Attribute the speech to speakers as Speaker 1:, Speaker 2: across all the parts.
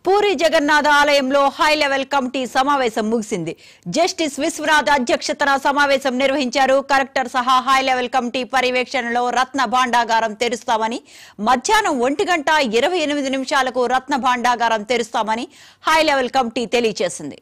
Speaker 1: పూరి జగన్నాథ ఆలయంలో high level committee సమావేశం ముగిసింది. జస్టిస్ విశ్వనాథ్ అధ్యక్షతన సమావేశం నిర్వహించారు. కలెక్టర్ సహా హై లెవెల్ కమిటీ పర్యవేక్షణలో రత్న భాండాగారం తెరుస్తామని, మధ్యాహ్నం 1:28 రత్న భాండాగారం తెరుస్తామని హై లెవెల్ కమిటీ తెలియజేసింది.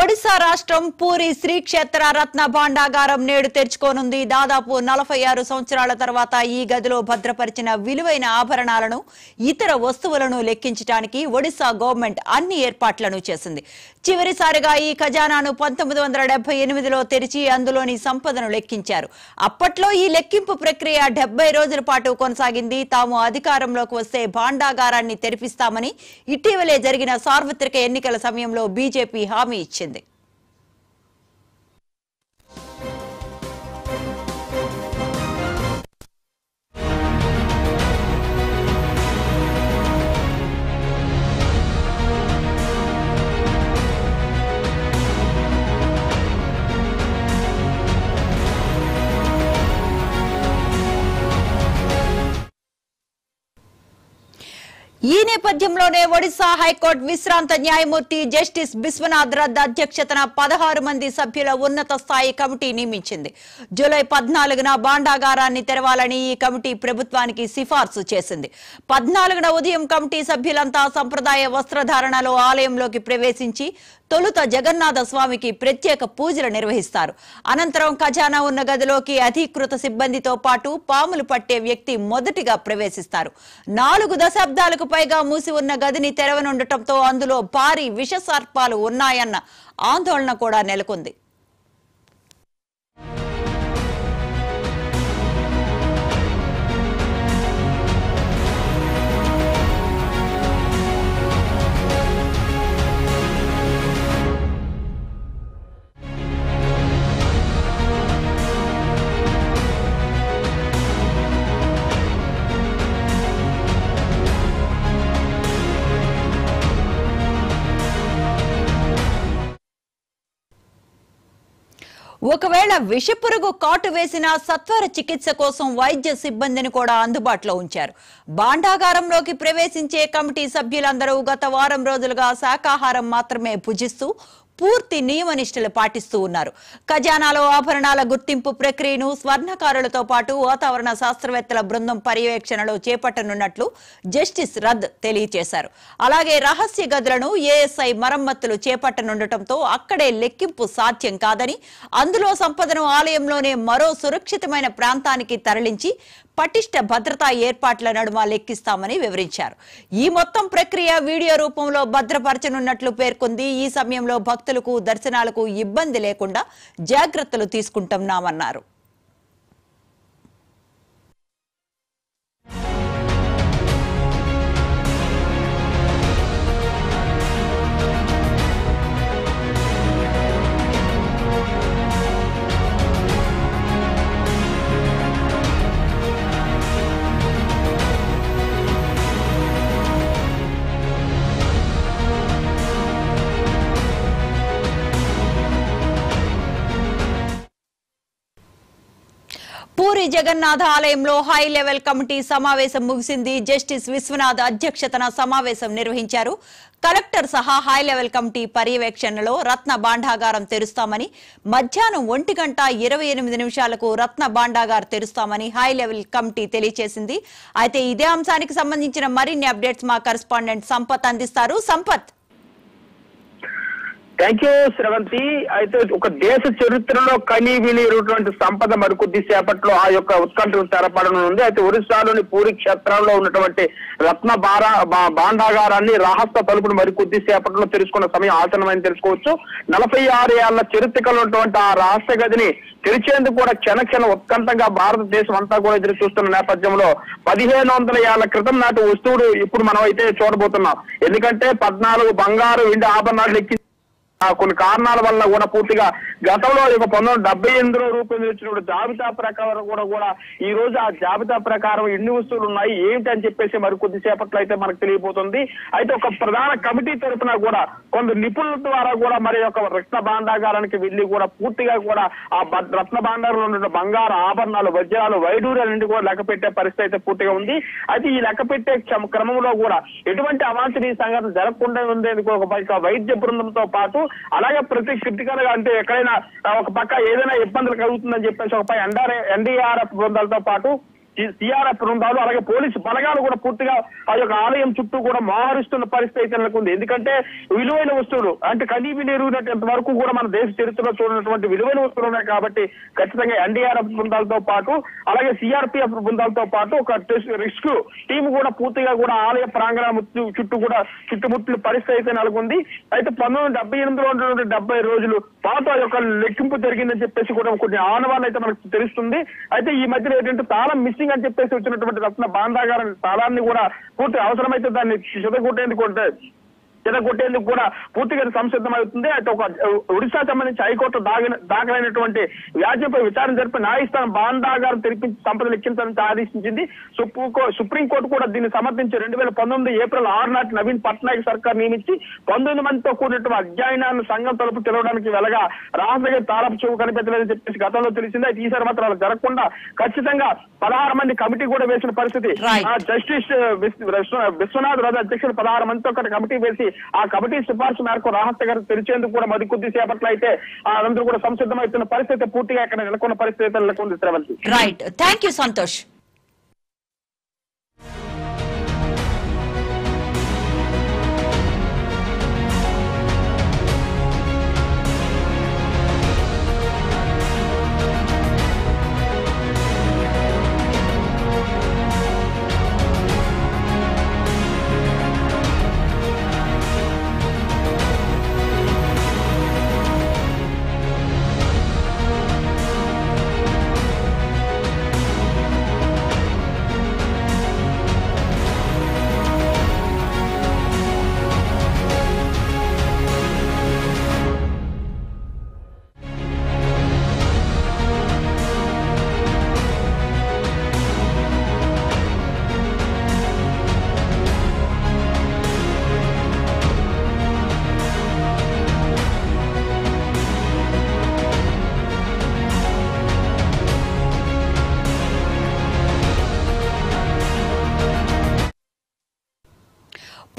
Speaker 1: ఒడిశా రాష్ట్రం పూరి శ్రీక్షేత్ర రత్న భాండాగారం నేడు తెరుచుకోనుంది. దాదాపు 46 సంవత్సరాల తర్వాత ఈ గదిలో భద్రపరిచిన విలువైన ఆభరణాలను, ఇతర వస్తువులను లెక్కించడానికి ఒడిశా గవర్నమెంట్ అన్ని ఏర్పాట్లను చేసింది. చివరిసారిగా ఈ ఖజానాను 1978లో తెరిచి అందులోని సంపదను లెక్కించారు. అప్పట్లో ఈ లెక్కింపు ప్రక్రియ 70 రోజుల పాటు కొనసాగింది. తాము అధికారంలోకి వస్తే భాండాగారాన్ని తెరిపిస్తామని ఇటీవలే జరిగిన సార్వత్రిక ఎన్నికల సమయంలో బీజేపీ హామీ ఇచ్చింది. ఈ నేపథ్యంలోనే ఒడిశా హైకోర్టు విశ్రాంత న్యాయమూర్తి జస్టిస్ బిశ్వనాథ్ రథ్ అధ్యక్షతన 16 మంది సభ్యుల ఉన్నత స్థాయి కమిటీ నియమించింది. జూలై 14న భాండాగారాన్ని తెరవాలని ఈ కమిటీ ప్రభుత్వానికి సిఫార్సు చేసింది. 14న ఉదయం కమిటీ సభ్యులంతా సంప్రదాయ వస్త్రధారణలో ఆలయంలోకి ప్రవేశించి తొలుత జగన్నాథ స్వామికి ప్రత్యేక పూజలు నిర్వహిస్తారు. అనంతరం ఖజానా ఉన్న గదిలోకి అధికృత సిబ్బందితో పాటు పాములు పట్టే వ్యక్తి మొదటిగా ప్రవేశిస్తారు. 4 దశాబ్దాలకు పైగా మూసి ఉన్న గదిని తెరవనుండటంతో అందులో భారీ విష సర్పాలు ఉన్నాయన్న ఆందోళన కూడా నెలకొంది. ఒకవేళ విషపురుగు కాటు వేసిన సత్వర చికిత్స కోసం వైద్య సిబ్బందిని కూడా అందుబాటులో ఉంచారు. భాండాగారంలోకి ప్రవేశించే కమిటీ సభ్యులందరూ గత వారం రోజులుగా శాకాహారం మాత్రమే భుజిస్తూ పూర్తి నియమనిష్టలు పాటిస్తూ ఉన్నారు. ఖజానాలో ఆభరణాల గుర్తింపు ప్రక్రియను స్వర్ణకారులతో పాటు వాతావరణ శాస్త్రవేత్తల బృందం పర్యవేక్షణలో చేపట్టనున్నట్లు జస్టిస్ రథ్ తెలియజేశారు. అలాగే రహస్య గదులను ఏఎస్ఐ మరమ్మతులు చేపట్టనుండటంతో అక్కడే లెక్కింపు సాధ్యం కాదని, అందులో సంపదను ఆలయంలోనే మరో సురక్షితమైన ప్రాంతానికి తరలించి పటిష్ట భద్రతా ఏర్పాట్ల నడుమ లెక్కిస్తామని వివరించారు. ఈ మొత్తం ప్రక్రియ వీడియో రూపంలో భద్రపరచనున్నట్లు పేర్కొంది. ఈ సమయంలో భక్తులకు దర్శనాలకు ఇబ్బంది లేకుండా జాగ్రత్తలు తీసుకుంటున్నామన్నారు. పూరి జగన్నాథ ఆలయంలో హై లెవెల్ కమిటీ సమావేశం ముగిసింది. జస్టిస్ విశ్వనాథ్ అధ్యక్షతన సమావేశం నిర్వహించారు. కలెక్టర్ సహా హై లెవెల్ కమిటీ పర్యవేక్షణలో రత్న భాండాగారం తెరుస్తామని, మధ్యాహ్నం 1:28 రత్న భాండాగారం తెరుస్తామని హై లెవెల్ కమిటీ తెలియజేసింది. అయితే ఇదే అంశానికి సంబంధించిన మరిన్ని అప్డేట్స్ మా కరెస్పాండెంట్ సంపత్ అందిస్తారు. సంపత్.
Speaker 2: Thank you Sravanthi. అయితే ఒక దేశ చరిత్రలో కనీ వినిటువంటి సంపద మరికొద్ది సేపట్లో ఆ యొక్క ఉత్కంఠను తెరపడనుంది. అయితే ఒరిస్సాలోని పూరి క్షేత్రంలో ఉన్నటువంటి రత్న భాండాగారాన్ని రహస్య తలుపును మరికొద్ది సేపట్లో తెలుసుకున్న సమయం ఆసన్నమని తెలుసుకోవచ్చు. 46 ఏళ్ల చరిత్రలో ఉన్నటువంటి ఆ రహస్య గదిని తెరిచేందుకు కూడా క్షణ ఉత్కంఠంగా భారతదేశం అంతా కూడా ఎదురు చూస్తున్న నేపథ్యంలో 1500 ఏళ్ల క్రితం నాటి వస్తువులు ఇప్పుడు మనం అయితే చూడబోతున్నాం. ఎందుకంటే 14 బంగారు వెండి ఆభరణాలు ఎక్కి కొన్ని కారణాల వల్ల కూడా పూర్తిగా గతంలో 1978లో రూపొందించినప్పుడు జాబితా ప్రకారం కూడా ఈ రోజు ఆ జాబితా ప్రకారం ఎన్ని వస్తువులు ఉన్నాయి ఏంటి అని చెప్పేసి మరి కొద్దిసేపట్లో అయితే మనకు తెలియబోతుంది. అయితే ఒక ప్రధాన కమిటీ తరఫున కూడా కొంత నిపుణుల ద్వారా కూడా మరి ఒక రత్న భాండాగారానికి వెళ్లి కూడా పూర్తిగా కూడా ఆ రత్న భాండారంలో ఉన్న బంగారు ఆభరణాలు, వజ్రాలు, వైడూర్యాలన్నింటి కూడా లెక్క పెట్టే పరిస్థితి అయితే పూర్తిగా ఉంది. అయితే ఈ లెక్క పెట్టే క్రమంలో కూడా ఎటువంటి అవాంఛనీయ సంఘటన జరగకుండా ఉండేందుకు ఒక వైద్య బృందంతో పాటు అలాగే ప్రతి క్రిటికల్ గా అంటే ఎక్కడైనా ఒక పక్క ఏదైనా ఇబ్బందులు కలుగుతుందని చెప్పేసి ఒక పై ఎన్డీఆర్ఎఫ్ బృందాలతో పాటు సిఆర్ఎఫ్ బృందాలు అలాగే పోలీసు బలగాలు కూడా పూర్తిగా ఆ యొక్క ఆలయం చుట్టూ కూడా మోహరిస్తున్న పరిస్థితి అయితే నెలకొంది. ఎందుకంటే విలువైన వస్తువులు అంటే కనీవి నెరుగునటువంటి వరకు కూడా మన దేశ చరిత్రలో చూడనటువంటి విలువైన వస్తువులు ఉన్నాయి కాబట్టి ఖచ్చితంగా ఎన్డీఆర్ఎఫ్ బృందాలతో పాటు అలాగే సిఆర్పిఎఫ్ బృందాలతో పాటు ఒక రెస్క్యూ టీం కూడా పూర్తిగా కూడా ఆలయ ప్రాంగణం చుట్టూ కూడా చుట్టుముట్టిన పరిస్థితి అయితే నెలకొంది. అయితే 1978లో ఉన్నటువంటి 70 రోజులు పాటు ఆ యొక్క లెక్కింపు జరిగిందని చెప్పేసి కూడా కొన్ని ఆనవాళ్ళు అయితే మనకు తెలుస్తుంది. అయితే ఈ మధ్యలో ఏంటంటే తాళం మిస్సింగ్ అని చెప్పేసి వచ్చినటువంటి రత్న భాండాగారం తాళాన్ని కూడా పూర్తి అవసరమైతే దాన్ని చెదగొట్టేందుకు కూడా పూర్తిగా సంసిద్ధమవుతుంది. అయితే ఒక ఒడిశా సంబంధించి హైకోర్టు దాఖలైనటువంటి వ్యాజ్యంపై విచారణ జరిపి న్యాయస్థానం భాండాగారం తెరిపించి సంపద లెక్కించాలని ఆదేశించింది. సుప్రీంకోర్టు కూడా దీన్ని సమర్థించి 2019 ఏప్రిల్ 6 నాటి నవీన్ పట్నాయక్ సర్కార్ నియమించి 19 మందితో కూడినటువంటి అధ్యయనాన్ని సంఘం తలుపు తెరవడానికి వెళ్ళగా రహస్యంగా తాళపు చెవు కనిపించలేదని చెప్పేసి గతంలో తెలిసింది. అయితే ఈసారి మాత్రం అలా జరగకుండా ఖచ్చితంగా 16 మంది కమిటీ కూడా వేసిన పరిస్థితి. జస్టిస్ విశ్వనాథ్ రాజు అధ్యక్షుడు 16 మందితో కమిటీ వేసి ఆ కమిటీ సిఫార్సు మేరకు రహస్య గారు తెరిచేందుకు కూడా మరి కొద్ది సేపట్లో అయితే అందరూ కూడా సంసిద్ధమవుతున్న పరిస్థితి పూర్తిగా ఇక్కడ నెలకొన్న పరిస్థితి నెలకొంది. Sravanthi.
Speaker 1: Right, thank you Santosh.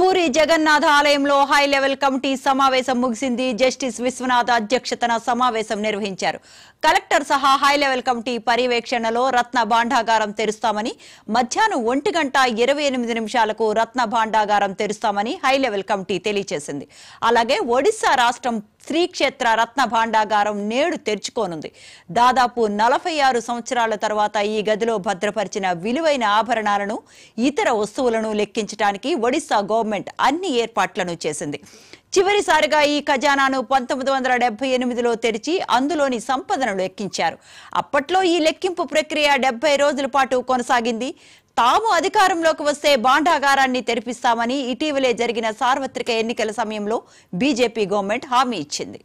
Speaker 1: Puri Jagannath ఆలయంలో హై లెవెల్ కమిటీ సమావేశం ముగిసింది. జస్టిస్ విశ్వనాథ్ అధ్యక్షతన సమావేశం నిర్వహించారు. కలెక్టర్ సహా హై లెవెల్ కమిటీ పర్యవేక్షణలో రత్న భాండాగారం తెరుస్తామని, మధ్యాహ్నం 1:28 రత్న భాండాగారం తెరుస్తామని హై లెవెల్ కమిటీ తెలియజేసింది. అలాగే ఒడిశా రాష్ట్రం శ్రీక్షేత్ర రత్న భాండాగారం నేడు తెరుచుకోనుంది. దాదాపు 46 సంవత్సరాల తర్వాత ఈ గదిలో భద్రపరిచిన విలువైన ఆభరణాలను, ఇతర వస్తువులను లెక్కించడానికి ఒడిశా గవర్నమెంట్ అన్ని ఏర్పాట్లను చేసింది. చివరిసారిగా ఈ ఖజానాను 1978లో తెరిచి అందులోని సంపదను లెక్కించారు. అప్పట్లో ఈ లెక్కింపు ప్రక్రియ 70 రోజుల పాటు కొనసాగింది. తాము అధికారంలోకి వస్తే భాండాగారాన్ని తెరిపిస్తామని ఇటీవలే జరిగిన సార్వత్రిక ఎన్నికల సమయంలో బీజేపీ గవర్నమెంట్ హామీ ఇచ్చింది.